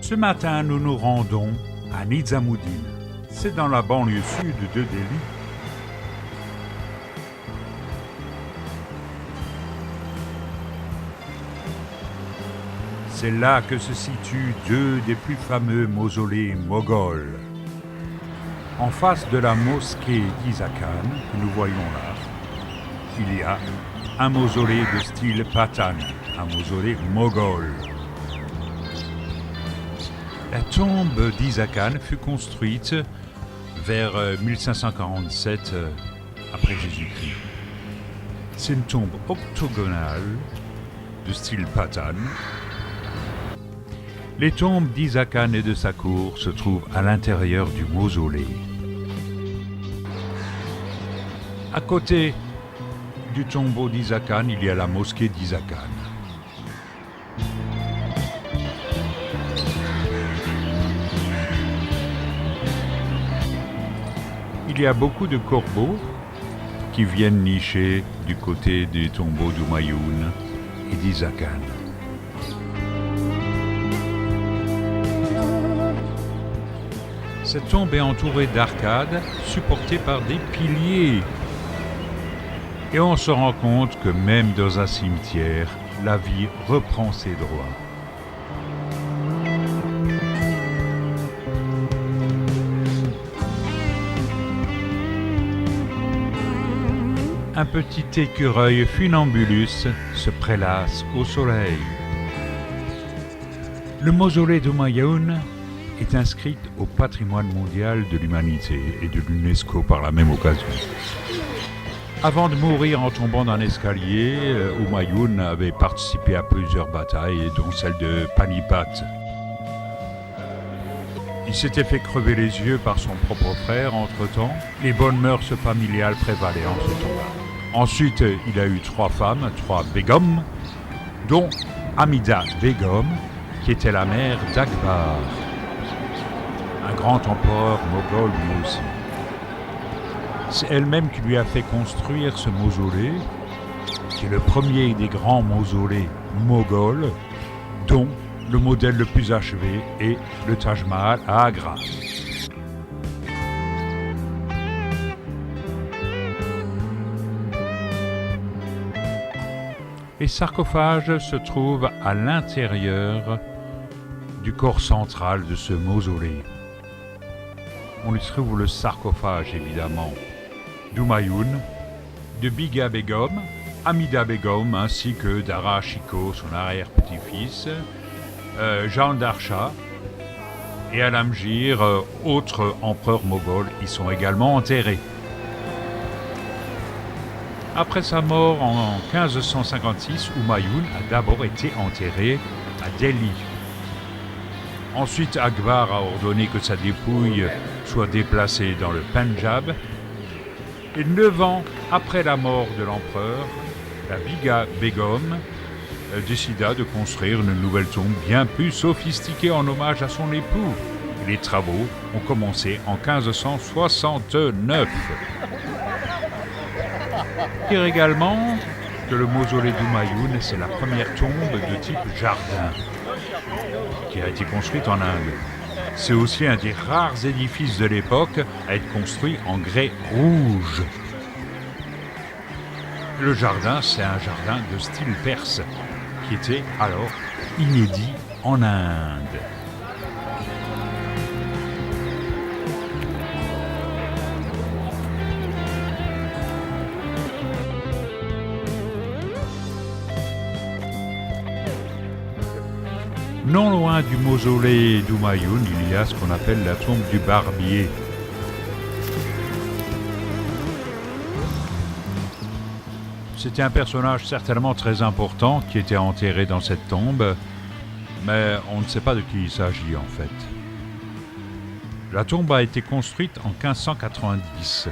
Ce matin, nous nous rendons à Nizamuddin. C'est dans la banlieue sud de Delhi. C'est là que se situent deux des plus fameux mausolées moghols. En face de la mosquée d'Isa Khan, que nous voyons là, il y a un mausolée de style Pathan, un mausolée moghol. La tombe d'Isa Khan fut construite vers 1547 après Jésus-Christ. C'est une tombe octogonale de style Pathan. Les tombes d'Isa Khan et de sa cour se trouvent à l'intérieur du mausolée. À côté du tombeau d'Isa Khan, il y a la mosquée d'Isa Khan. Il y a beaucoup de corbeaux qui viennent nicher du côté des tombeaux d'Humayun et d'Isa Khan. Cette tombe est entourée d'arcades supportées par des piliers. Et on se rend compte que même dans un cimetière, la vie reprend ses droits. Un petit écureuil funambulus se prélasse au soleil. Le mausolée d'Humayun est inscrite au patrimoine mondial de l'humanité et de l'UNESCO par la même occasion. Avant de mourir en tombant d'un escalier, Humayun avait participé à plusieurs batailles, dont celle de Panipat. Il s'était fait crever les yeux par son propre frère. Entre-temps, les bonnes mœurs familiales prévalaient en ce temps-là. Ensuite, il a eu 3 femmes, 3 Begums, dont Hamida Begum, qui était la mère d'Akbar, un grand empereur moghol lui aussi. C'est elle-même qui lui a fait construire ce mausolée, qui est le premier des grands mausolées moghols, dont le modèle le plus achevé est le Taj Mahal à Agra. Les sarcophages se trouvent à l'intérieur du corps central de ce mausolée. On y trouve le sarcophage, évidemment, d'Humayun, de Biga Begum, Hamida Begum, ainsi que d'Ara Shikoh, son arrière-petit-fils, Jahangir Shah et Alamgir, autres empereurs moghols, y sont également enterrés. Après sa mort en 1556, Humayun a d'abord été enterré à Delhi. Ensuite, Akbar a ordonné que sa dépouille soit déplacée dans le Pendjab. Et 9 ans après la mort de l'empereur, la Biga Begum décida de construire une nouvelle tombe bien plus sophistiquée en hommage à son époux. Les travaux ont commencé en 1569. Dire également que le mausolée d'Humayun, c'est la première tombe de type jardin qui a été construite en Inde. C'est aussi un des rares édifices de l'époque à être construit en grès rouge. Le jardin, c'est un jardin de style perse qui était alors inédit en Inde. Non loin du mausolée d'Humayun, il y a ce qu'on appelle la tombe du barbier. C'était un personnage certainement très important qui était enterré dans cette tombe, mais on ne sait pas de qui il s'agit en fait. La tombe a été construite en 1590.